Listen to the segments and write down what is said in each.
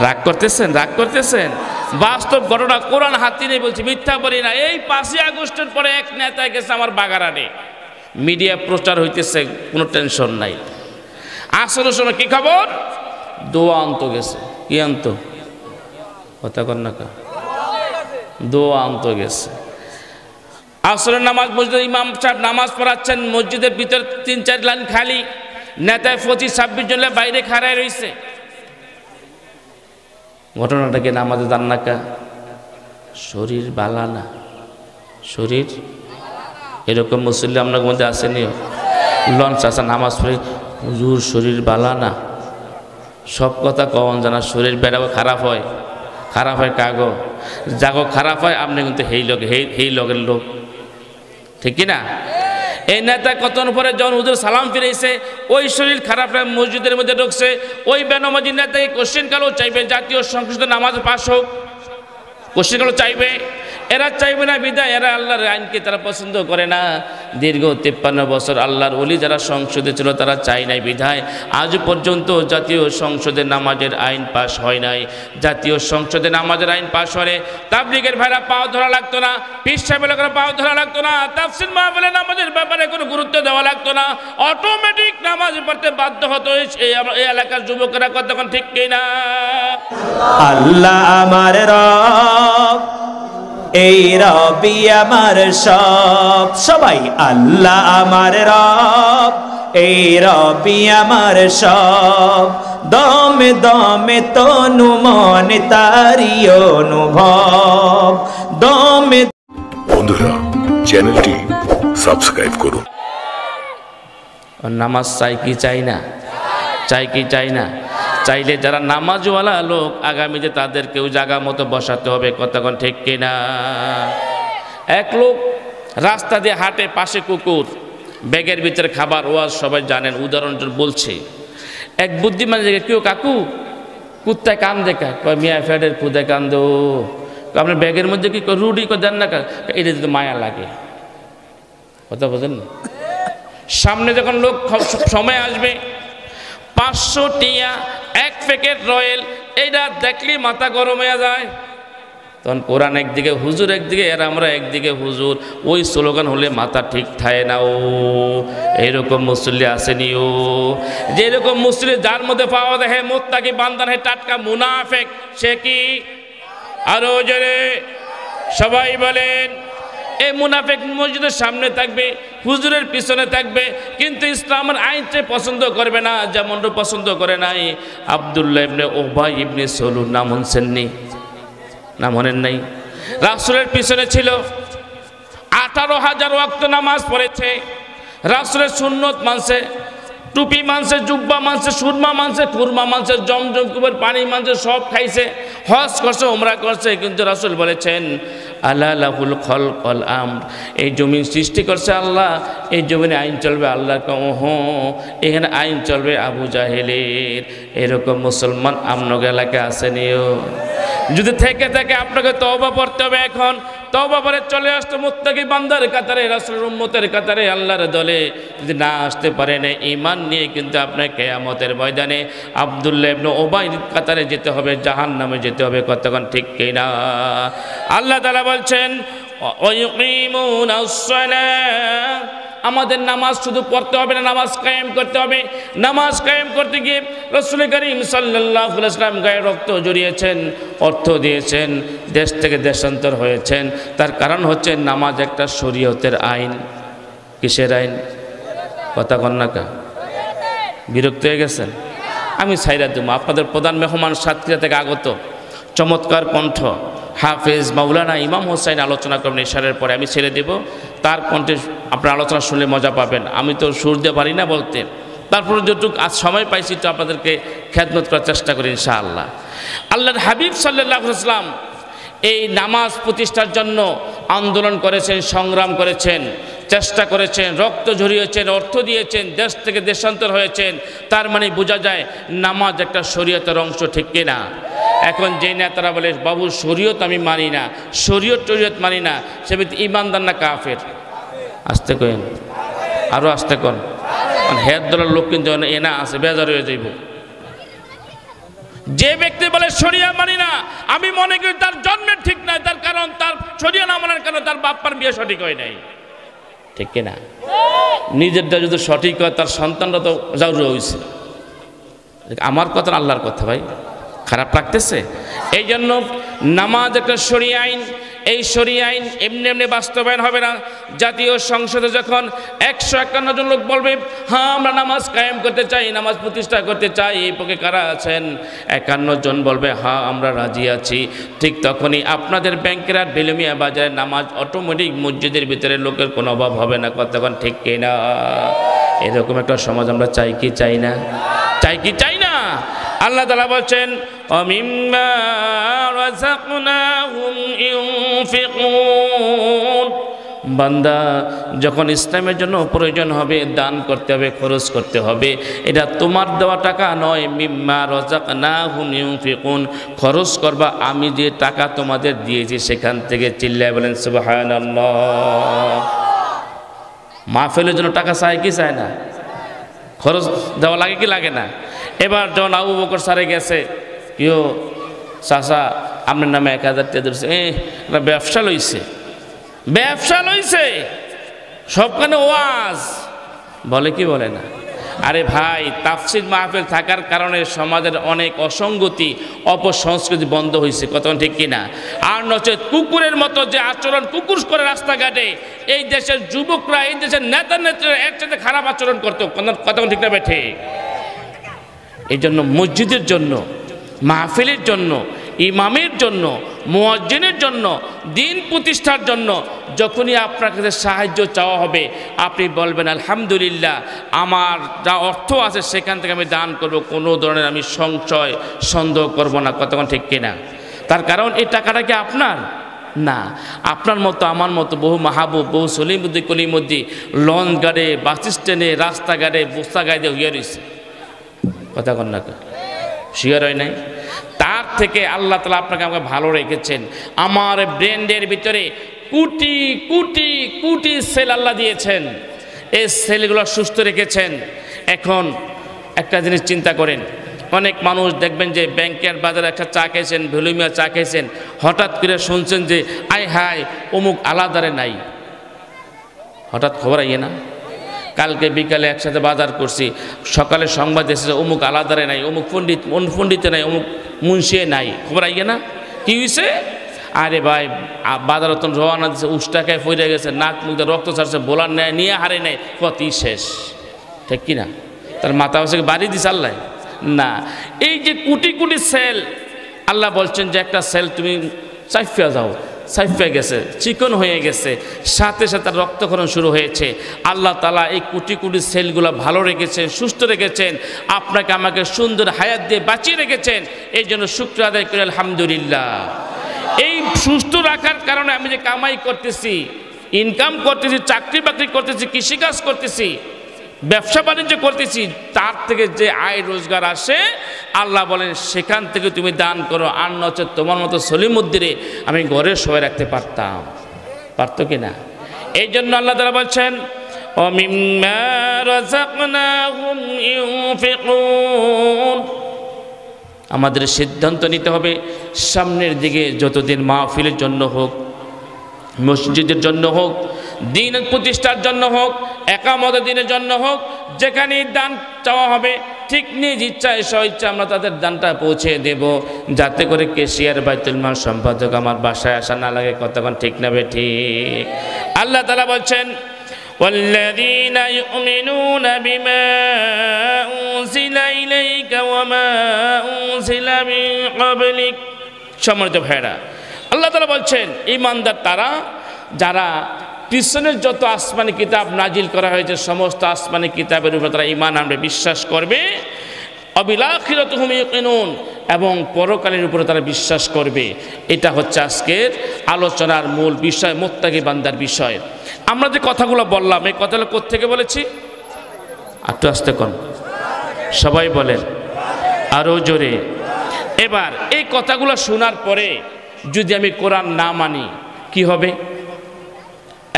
রাগ করতেছেন, রাগ করতেছেন? বাস্তব ঘটনা, কোরআন হাতে নিয়ে বলছি, মিথ্যা বলি না। এই 5ই আগস্টের পরে এক নেতা গেছে আমার বাগারানে, মিডিয়া প্রচার হইতেছে, কোনো টেনশন নাই। আসরের সময় কি খবর? দোয়া আনতো গেছে। কি আনতো? কথা কর না কা? দোয়া আনতো গেছে। আসরের নামাজ মসজিদে ইমাম সাহেব নামাজ পড়াচ্ছেন, মসজিদের ভিতর 3-4 লাইন খালি, নেতায় 25-26 জন বাইরে খাড়ায় রয়েছে। ঘটনাটাকে নামাজে দান না কা? শরীর বালা না, শরীর এরকম মুসল্লি আপনার মধ্যে আসেনি? লঞ্চ আসা নামাজ পড়ে, হুজুর শরীর বালা না। সব কথা কখন জানা, শরীর বেড়াবো খারাপ হয়, খারাপ হয় কাগো যাগো খারাপ হয়, আপনি কিন্তু হেই লগের লোক, ঠিক কিনা? এই নেতা কতক্ষণ পরে যখন হুজুর সালাম ফিরেছে, ওই শরীর খারাপ মসজিদের মধ্যে ঢুকছে, ওই বেনামাজি নেতাকে কোশ্চেন কালও চাইবে জাতীয় সংসদে নামাজ পাস হোক, কোশ্চেন কালও চাইবে। এরা চাইবে না বিদায়, এরা আল্লাহর আইনকে তারা পছন্দ করে না। দীর্ঘ 53 বছর আল্লাহর ওলি যারা সংসদে ছিল তারা চাই নাই বিধায় আজ পর্যন্ত জাতীয় সংসদে নামাজের আইন পাশ হয় নাই। জাতীয় সংসদে নামাজের আইন পাশ হলে তাবলীগের ভাইরা পাও ধরা লাগতো না, পীর সাহেবের পাও ধরা লাগতো না, তাফসীর মাহফিলে নামাজের ব্যাপারে কোনো গুরুত্ব দেওয়া লাগতো না, অটোমেটিক নামাজ পড়তে বাধ্য হতো এই এলাকার যুবকেরা। কতক্ষণ ঠিক কিনা? আল্লাহ আমার রব, এই রবি আমার সব। সবাই আল্লাহ আমার রব, এই রবি আমার সব। দমে দমে তনু মনে তারি অনুভব, দমে। বন্ধুরা, চ্যানেলটি সাবস্ক্রাইব করুন। নামাজ চাই কি চাই না? চাই কি চাই না? চাইলে যারা নামাজওয়ালা লোক আগামীতে তাদেরকেও জায়গা মতো বসাতে হবে। কতক্ষণ ঠিক কিনা? এক লোক রাস্তা দিয়ে হাঁটে, পাশে কুকুর, ব্যাগের ভিতরে খাবার, ওয়াজ সবাই জানেন, উদাহরণ বলছে। এক বুদ্ধিমান জায়গায়, কেউ কাকু কুত্তায় কান দেখা, কয় মিয়া ফ্যাডের খুদে কান দো, আপনার ব্যাগের মধ্যে কি রুটি দেন না, এটা যদি মায়া লাগে। কথা বোঝেন না? সামনে যখন লোক সময় আসবে 500 টিয়া 1 প্যাকেট রয়েল, এইটা দেখলেই মাথা গরম হয়ে যায়। তখন কোরআন একদিকে, হুজুর একদিকে, এর আমরা একদিকে হুজুর, ওই স্লোগান হলে মাথা ঠিক থাকে না। ও এইরকম মুসল্লি আসেনি, ও যে এরকম মুসল্লি যার মধ্যে পাওয়া দেখে মুত্তাকি বান্দা হে টাটকা মুনাফেক, সে কি? আরো জোরে সবাই বলেন। এই মুনাফেক মসজিদের সামনে থাকবে, হুজুরের পিছনে থাকবে, কিন্তু ইসলামের আইনকে পছন্দ করবে না। যেমন পছন্দ করে নাই আব্দুল্লাহ ইবনে উবাই ইবনে সালুল, নাম শুনছেননি? নাম শোনেন নাই? রাসূলের পিছনে ছিল, 18,000 ওয়াক্ত নামাজ পড়েছে, রাসূলের সুন্নত মানছে, টুপি মানছে, জুব্বা মানছে, সুরমা মানছে, কুরমা মানছে, জমজম কুবের পানি মানছে, সব খাইছে, হজ করছে, উমরা করছে। কিন্তু রাসূল বলেছেন আল্লাহ লাহুল খলক ওয়াল আমর, এই জমিন সৃষ্টি করছে আল্লাহ, এই জমিনে আইন চলবে আল্লাহ। এখানে আইন চলবে আবু জাহেলের। এরকম মুসলমান আপনার এলাকায় আসেনিও? যদি থেকে থাকে আপনাকে তওবা পড়তে হবে। এখন তওবা পরে চলে আসতে মুত্তাকি বান্দার কাতারে, রাসূলের উম্মতের কাতারে, আল্লাহর দলে। যদি না আসতে পারেন ঈমান নিয়ে, কিন্তু আপনাকে কিয়ামতের ময়দানে আব্দুল্লাহ ইবনে উবাইর কাতারে যেতে হবে, জাহান্নামে যেতে হবে। কতক্ষণ ঠিক কিনা? আল্লাহ তাআলা বলছেন ওয়ায়ুকিমুনাস সালাত, আমাদের নামাজ শুধু পড়তে হবে না, নামাজ কায়েম করতে হবে। নামাজ কায়েম করতে গিয়ে রাসূল করিম সাল্লাল্লাহু আলাইহি ওয়াসাল্লাম গায়ে রক্ত জড়িয়েছেন, অর্থ দিয়েছেন, দেশ থেকে দেশান্তর হয়েছেন। তার কারণ হচ্ছে নামাজ একটা শরীয়তের আইন। কিসের আইন? কথা কন না কা? বিরক্ত হয়ে গেছেন? আমি ছাইরা দেব। আপনাদের প্রধান মেহমান সাতক্ষীরা থেকে আগত চমৎকার কণ্ঠ হাফেজ মাওলানা ইমাম হোসাইন আলোচনা করবেন ইশারের পরে, আমি ছেড়ে দেব। তার কণ্ঠে আপনার আলোচনা শুনলে মজা পাবেন। আমি তো সুর দিয়ে পারি না বলতে, তারপরে যতটুকু আজ সময় পাইছি তো আপনাদেরকে খেদমত করার চেষ্টা করি ইনশাআল্লাহ। আল্লাহর হাবিব সাল্লাল্লাহু আলাইহি ওয়াসাল্লাম এই নামাজ প্রতিষ্ঠার জন্য আন্দোলন করেছেন, সংগ্রাম করেছেন, চেষ্টা করেছেন, রক্ত ঝরিয়েছেন, অর্থ দিয়েছেন, দেশ থেকে দেশান্তর হয়েছেন। তার মানে বোঝা যায় নামাজ একটা শরীয়তের অংশ, ঠিক কিনা? এখন যে নেতারা বলে বাবু শরীয়ত আমি মানি না, শরীয়ত মানি না, সে ইমানদার না কাফের? আসতে কেন, আরও আসতে কন। হের দলের লোক কিন্তু এনা আছে, বেজার হয়ে যাইব। যে ব্যক্তি বলে শরিয়া মানি না, আমি মনে করি তার জন্মের ঠিক নাই, তার কারণ তার শরিয়া না মানার কারণে তার বাপ্পার বিয়ে সঠিক হয় নাই, ঠিক কিনা? নিজেরটা যদি সঠিক হয় তার সন্তানরা তো জরুরি হয়েছে। আমার কথা না আল্লাহর কথা ভাই, খারাপ লাগতেছে? এই জন্য নামাজ একটা শরিয়া আইন, এই শরিয়া আইন এমনি এমনি বাস্তবায়ন হবে না। জাতীয় সংসদে যখন 151 জন লোক বলবে হ্যাঁ আমরা নামাজ কায়েম করতে চাই, নামাজ প্রতিষ্ঠা করতে চাই, এই পক্ষে কারা আছেন? 51 জন বলবে হ্যাঁ আমরা রাজি আছি। ঠিক তখনই আপনাদের ব্যাংকের আর বেলুমিয়া বাজারে নামাজ অটোমেটিক মসজিদের ভিতরে লোকের কোনো অভাব হবে না, কতক্ষণ ঠিক কিনা? এরকম একটা সমাজ আমরা চাই কি চাই না? চাই কি চাই না? আল্লাহ তাআলা বলছেন অমিম্মা রাযাকনাহুম ইউনফিকুন, বান্দা যখন ইসলামের জন্য প্রয়োজন হবে দান করতে হবে, খরচ করতে হবে, এটা তোমার দেওয়া টাকা নয়। মিম্মা রাযাকনাহুম ইউনফিকুন, খরচ করবা আমি যে টাকা তোমাদের দিয়েছি সেখান থেকে। চিল্লায় বলেন সুবহানাল্লাহ। মাহফিলের জন্য টাকা চাই কি চায় না? খরচ দেওয়া লাগে কি লাগে না? এবার যখন আবু বকর স্যারে গেছে, কেউ চাচা আপনার নামে 1000 টাকা দিচ্ছে, এটা ব্যবসা লইছে, ব্যবসা লইছে, সবখানে ওয়াজ বলে কি বলে না? আরে ভাই, তাফসীর মাহফিল থাকার কারণে সমাজের অনেক অসঙ্গতি অপসংস্কৃতি বন্ধ হয়েছে, কত ঠিক কিনা? আর নচেত কুকুরের মতো যে আচরণ কুকুর করে রাস্তাঘাটে, এই দেশের যুবকরা, এই দেশের নেতা নেত্রীরা এর সাথে খারাপ আচরণ করতো, কত ঠিক না বেঠে? এই জন্য মসজিদের জন্য, মাহফিলের জন্য, ইমামের জন্য, মুয়াজ্জিনের জন্য, দিন প্রতিষ্ঠার জন্য যখনই আপনার কাছে সাহায্য চাওয়া হবে আপনি বলবেন আলহামদুলিল্লাহ, আমার যা অর্থ আছে সেখান থেকে আমি দান করব, কোনো ধরনের আমি সংশয় সন্দেহ করব না, কতক্ষণ ঠিক কিনা? তার কারণ এই টাকাটা কি আপনার না, আপনার মতো আমার মতো বহু মাহবুব, বহু সলিমুদ্দি কলিমুদ্দি লঞ্চ গাড়ে, বাস স্ট্যান্ডে, রাস্তাঘাটে বস্তা গাড়ি দিয়ে হইয়া রয়েছে, কথা কন না শিয়ার হয় নাই? তার থেকে আল্লাহ তাআলা আপনাকে আমাকে ভালো রেখেছেন। আমার ব্রেন্ডের ভিতরে কোটি কোটি কোটি সেল আল্লাহ দিয়েছেন, এই সেলগুলো সুস্থ রেখেছেন। এখন একটা জিনিস চিন্তা করেন, অনেক মানুষ দেখবেন যে ব্যাংকের বাজারে একটা চা খেয়েছেন, ভ্যালুমিয়া চা খেয়েছেন, হঠাৎ করে শুনছেন যে আয় হায় অমুক আলাদারে নাই, হঠাৎ খবর আইয়ে না? কালকে বিকালে একসাথে বাজার করছি, সকালে সংবাদ এসেছে অমুক আলাদারে নাই, অমুক পণ্ডিতে নাই, অমুক মুন্সিয়ে নাই, খবর আইয়ে না? কি হয়েছে? আরে ভাই বাজার তো রওনা দিচ্ছে, উষ্টাকায় ফইরে গেছে, নাক মুখে রক্ত ছাড়ছে, বোলার নেয় নিয়ে হারে নেয়, কতই শেষ, ঠিক কিনা? তার মাথা হচ্ছে বাড়ি দিছে আল্লাহ না? এই যে কোটি কোটি সেল, আল্লাহ বলছেন যে একটা সেল তুমি চাইফা যাও, সাইফে গেছে, চিকন হয়ে গেছে, সাথে সাথে রক্তক্ষরণ শুরু হয়েছে। আল্লাহ তাআলা এই কোটি কোটি সেলগুলো ভালো রেখেছেন, সুস্থ রেখেছেন, আপনাকে আমাকে সুন্দর হায়াত দিয়ে বাঁচিয়ে রেখেছেন। এই জন্য শুকর আদায় করি আলহামদুলিল্লাহ। এই সুস্থ রাখার কারণে আমি যে কামাই করতেছি, ইনকাম করতেছি, চাকরি বাকরি করতেছি, কৃষিকাজ করতেছি, ব্যবসা বাণিজ্য করতেছি, তার থেকে যে আয় রোজগার আসে আল্লাহ বলেন সেখান থেকে তুমি দান করো। আর নচেত তোমার মতো সলিমুদ্দিরে আমি ঘরে শোয়ে রাখতে পারতাম, পারতো কিনা? এই জন্য আল্লাহ তাআলা বলছেন ওমিম্মা রাযাকনাহুম ইউনফিকুন। আমাদের সিদ্ধান্ত নিতে হবে সামনের দিকে, যতদিন মাহফিলের জন্য হোক, মসজিদের জন্য হোক, দিন প্রতিষ্ঠার জন্য হোক, একামতের দিনের জন্য হোক, যেখানে দান চাওয়া হবে ঠিক নিজ ইচ্ছায় স্বইচ্ছা আমরা তাদের দানটা পৌঁছে দেব, যাতে করে কেশিয়ার বাইতুল মাল সম্পাদক আমার বাসায় আসা না লাগে, কতক্ষণ ঠিক না ঠিক? আল্লাহ তাআলা বলছেন والذين يؤمنون بما أنزل إليك وما أنزل من قبلك। সম্মানিত ভাইরা, আল্লাহ তাআলা বলছেন ঈমানদার তারা যারা পিছনের যত আসমানি কিতাব নাজিল করা হয়েছে সমস্ত আসমানি কিতাবের উপর তারা ঈমান আনবে, বিশ্বাস করবে, অবিল আখিরাতি হুম ইউকিনুন, এবং পরকালের উপরে তারা বিশ্বাস করবে। এটা হচ্ছে আজকের আলোচনার মূল বিষয়, মুত্তাকি বান্দার বিষয়। আমরা যে কথাগুলো বললাম এই কথাগুলো কোত্থেকে বলেছি? একটু আস্তে কোন সবাই বলেন আরো জোরে। এবার এই কথাগুলো শোনার পরে যদি আমি কোরআন না মানি কি হবে?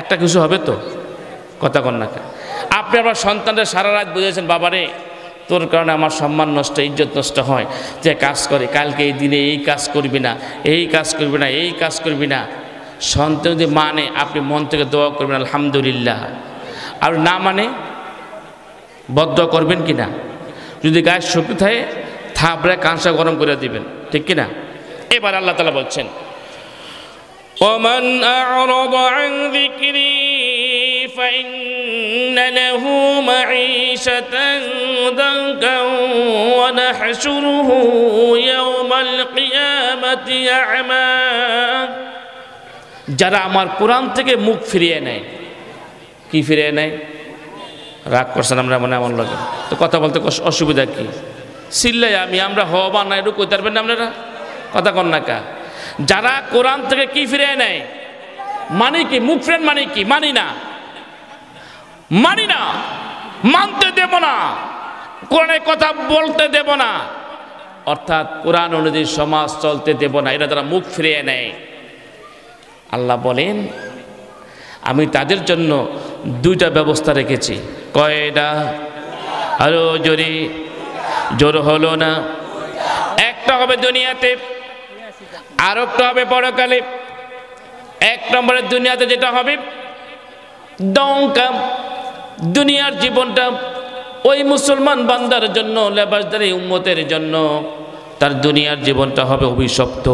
একটা কিছু হবে তো, কথা কন না? আপনি আপনার সন্তানদের সারা রাত বুঝেছেন, বাবারে তোর কারণে আমার সম্মান নষ্ট, ইজ্জত নষ্ট হয়, যে কাজ করে কালকে এই দিনে এই কাজ করবি না, এই কাজ করবি না, এই কাজ করবি না। সন্তান যদি মানে আপনি মন থেকে দোয়া করবেন আলহামদুলিল্লাহ, আর না মানে বদদোয়া করবেন কি না? যদি গায়ে শক্তি থাকে থাপড়ে কাঁসা গরম করে দিবেন, ঠিক কিনা? এবার আল্লাহ তাআলা বলছেন ومن أعرض عن ذكري فإن له معيشة ضنكا ونحشره يوم القيامة أعمى। যারা আমার কোরআন থেকে মুখ ফিরিয়ে নেয়, কি ফিরিয়ে নেয়? রাগ করছেন আমরা মনে এমন লাগে তো কথা বলতে অসুবিধা কি? সিল্লাই আমরা হবা না একটু কইতে পারবেন না আপনারা? কথা কন না কা? যারা কোরআন থেকে কি ফিরিয়ে নেয় মানে কি? মুখ ফিরেন মানে কি? মানি না, মানতে দেব না, কোরআনের কথা বলতে দেব না, অর্থাৎ কোরআন অনুযায়ী সমাজ চলতে দেব না, এরা যারা মুখ ফিরিয়ে নেয়, আল্লাহ বলেন আমি তাদের জন্য দুইটা ব্যবস্থা রেখেছি। কয়টা? আরো জোরে, জোর হলো না। একটা হবে দুনিয়াতে, আর একটা হবে পরকালে। এক নম্বরের দুনিয়াতে যেটা হবে দঙ্কা, দুনিয়ার জীবনটা ওই মুসলমান বান্দার জন্য, লেবাসদারি উম্মতের জন্য তার দুনিয়ার জীবনটা হবে অভিশপ্ত,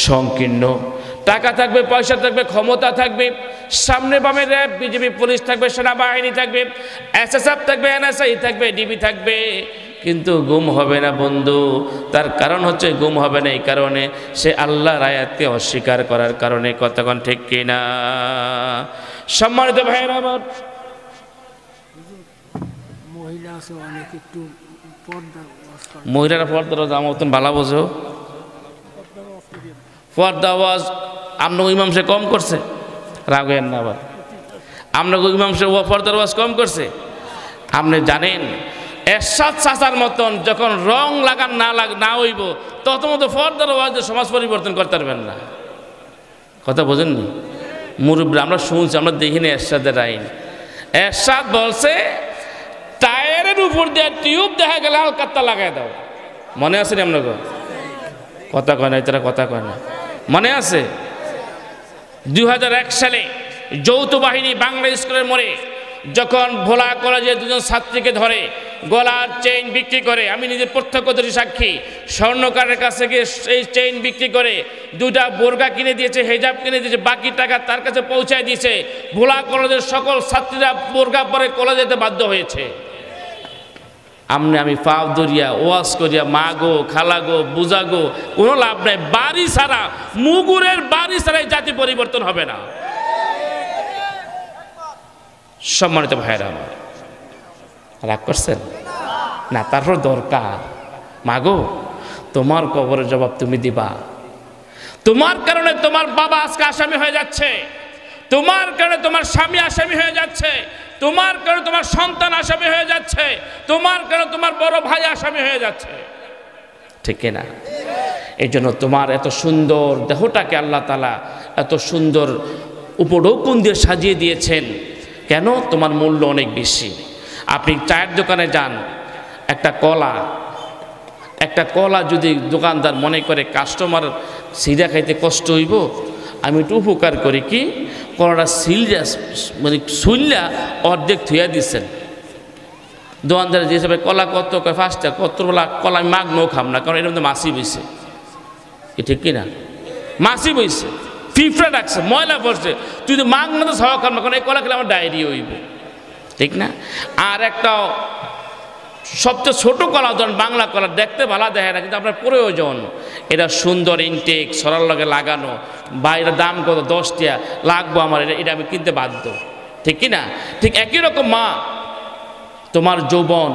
সংকীর্ণ। টাকা থাকবে, পয়সা থাকবে, ক্ষমতা থাকবে, সামনে বামে র্যাব, বিজেপি, পুলিশ থাকবে, সেনাবাহিনী থাকবে, এসএসএফ থাকবে, এনএসআই থাকবে, ডিবি থাকবে, কিন্তু গুম হবে না বন্ধু। তার কারণ হচ্ছে গুম হবে না এই কারণে সে আল্লাহর আয়াতকে অস্বীকার করার কারণে। কতক্ষণ ঠিক কিনা? সম্মানিত ভাইয়েরা আমার, মহিলারা পর্দার আমার মতন ভালো বোঝো, পর্দা আওয়াজ আপনার ইমাম সে কম করছে, রাগেন না আবার, আপনার ইমাম সে পর্দার আওয়াজ কম করছে। আপনি জানেন এরশাদ চাচার মতন যখন রং লাগান না হইব তত মতো পর্দার আওয়াজে সমাজ পরিবর্তন করতে পারবেন না। কথা বোঝেননি? মুরব্বী আমরা শুনছি, আমরা দেখিনি এরশাদের আইন। এরশাদ বলছে টায়ারের উপর দিয়ে টিউব দেখা গেলে হালকাত্তা লাগাই দাও। মনে আছে নি আপনাকে? কথা কয় না, তারা কথা কয় না। মনে আছে 2001 সালে যৌথ বাহিনী বাংলা স্কুলের মোড়ে যখন ভোলা কলেজে দুজন ছাত্রীকে ধরে গলার চেইন বিক্রি করে, আমি নিজের প্রত্যক্ষদর্শী সাক্ষী, স্বর্ণকারের কাছে গিয়ে এই চেইন বিক্রি করে দুটা বোরকা কিনে দিয়েছে, হেজাব কিনে দিয়েছে, বাকি টাকা তার কাছে পৌঁছায় দিয়েছে। ভোলা কলেজের সকল ছাত্রীরা বোরকা পরে কলেজে যেতে বাধ্য হয়েছে। আমি পাও ধরিয়া ওয়াজ করিয়া মা গো, খালা গো, বুঝা গো, কোনো লাভ নাই। বাড়ি ছাড়া, মুগুরের বাড়ি ছাড়া এই জাতি পরিবর্তন হবে না। সম্মানিত ভাইরা আমার, রাগ করছেন না? তারপর দরকার মাগো তোমার কবরের জবাব তুমি দিবা। তোমার কারণে তোমার বাবা আজকে আসামি হয়ে যাচ্ছে, তোমার কারণে তোমার স্বামী আসামি হয়ে যাচ্ছে, তোমার কারণে তোমার সন্তান আসামি হয়ে যাচ্ছে, তোমার কারণে তোমার বড় ভাই আসামি হয়ে যাচ্ছে, ঠিক না? এই জন্য তোমার এত সুন্দর দেহটাকে আল্লাহ তাআলা এত সুন্দর উপঢৌকন দিয়ে সাজিয়ে দিয়েছেন। কেন? তোমার মূল্য অনেক বেশি। আপনি চায়ের দোকানে যান, একটা কলা যদি দোকানদার মনে করে কাস্টমার সিরা খাইতে কষ্ট হইব, আমি একটু উপকার করি, কি কলাটা সুইল্লা অর্ধেক থুয়া দিচ্ছেন। দোকানদার যে হিসাবে কলা কত কয় 5 টাকা, কত বলা কলা আমি মাগ নো খাম না, কারণ এর মধ্যে মাছি বইছে, ঠিক কিনা? মাছি বইছে, ফিফড়া ডাকছে, ময়লা পড়ছে, তুই যদি মাগ না তো খাওয়া খাম না, কারণ এই কলা খেলে আমার ডায়রিয়া হইব, ঠিক না? আর একটা সবচেয়ে ছোট কলা, ধরেন বাংলা কলা, দেখতে ভালো দেখে না, কিন্তু আপনার প্রয়োজন এটা সুন্দর ইনটেক সরার লগে লাগানো, বাইরের দাম কত 10 টাকা লাগবো আমার, এটা আমি কিনতে বাধ্য, ঠিক কি না? ঠিক একই রকম মা, তোমার যৌবন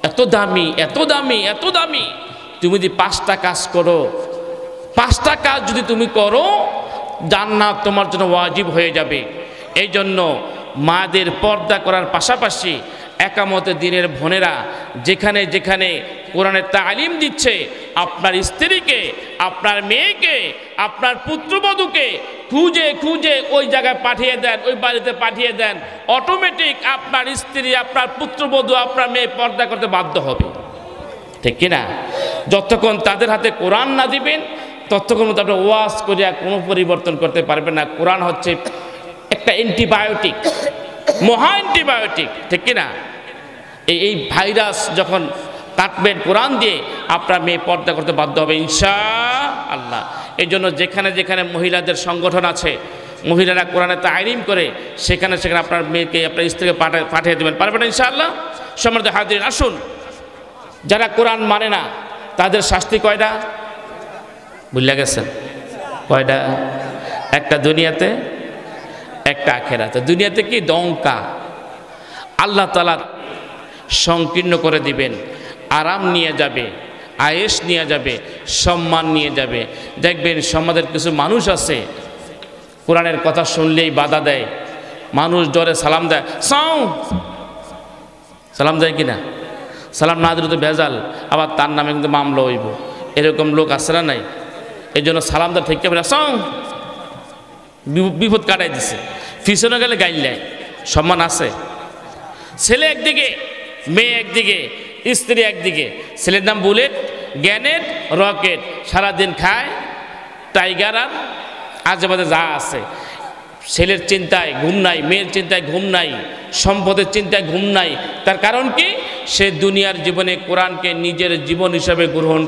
এত দামি, এত দামি, এত দামি, তুমি যদি 5টা কাজ করো, 5টা কাজ যদি তুমি করো, জান্নাত তোমার জন্য ওয়াজিব হয়ে যাবে। এই জন্য মাদের পর্দা করার পাশাপাশি একামতে দিনের বোনেরা যেখানে যেখানে কোরআনের তালিম দিচ্ছে, আপনার স্ত্রীকে, আপনার মেয়েকে, আপনার পুত্রবধূকে খুঁজে খুঁজে ওই জায়গায় পাঠিয়ে দেন, ওই বাড়িতে পাঠিয়ে দেন, অটোমেটিক আপনার স্ত্রী, আপনার পুত্রবধূ, আপনার মেয়ে পর্দা করতে বাধ্য হবে, ঠিক কিনা? যতক্ষণ তাদের হাতে কোরআন না দিবেন ততক্ষণ মতো আপনি ওয়াজ করিয়া কোনো পরিবর্তন করতে পারবেন না। কোরআন হচ্ছে একটা অ্যান্টিবায়োটিক, মহা অ্যান্টিবায়োটিক, ঠিক কিনা? এই ভাইরাস যখন কাটবেন কোরআন দিয়ে, আপনার মেয়ে পর্দা করতে বাধ্য হবে ইনশাআল্লাহ। এই জন্য যেখানে যেখানে মহিলাদের সংগঠন আছে, মহিলারা কোরআনে তালিম করে, সেখানে সেখানে আপনার মেয়েকে, আপনার স্ত্রীকে পাঠিয়ে দেবেন, পারবেন ইনশাআল্লাহ। সম্মানিত হাজিরিন, আসুন, যারা কোরআন মানে না তাদের শাস্তি কয়টা ভুলে গেছেন? কয়টা? একটা দুনিয়াতে, একটা আখেরাতে। দুনিয়াতে কি দঙ্কা, আল্লাহ তাআলা সংকীর্ণ করে দিবেন, আরাম নিয়ে যাবে, আয়েশ নিয়ে যাবে, সম্মান নিয়ে যাবে। দেখবেন সমাজের কিছু মানুষ আছে কোরআনের কথা শুনলেই বাধা দেয়, মানুষ ডরে সালাম দেয়, সালাম দেয় কিনা? সালাম না দিলে তো ভেজাল, আবার তার নামে কিন্তু মামলা হইব, এরকম লোক আছে না নাই? এই জন্য সালাম দেয় ঠিক না, বিপদ কাটাই দিছে। পিছনে গেলে গাইল্লায় সম্মান আছে। ছেলে একদিকে, মেয়ে একদিকে, স্ত্রী একদিকে। ছেলের নাম বুলেট, গ্যানেট, রকেট, সারাদিন খায় টাইগার আর আজেবাজে যা আছে। ছেলের চিন্তায় ঘুম নাই, মেয়ের চিন্তায় ঘুম নাই, সম্পদের চিন্তায় ঘুম নাই। তার কারণ কি? সে দুনিয়ার জীবনে কোরআনকে নিজের জীবন হিসাবে গ্রহণ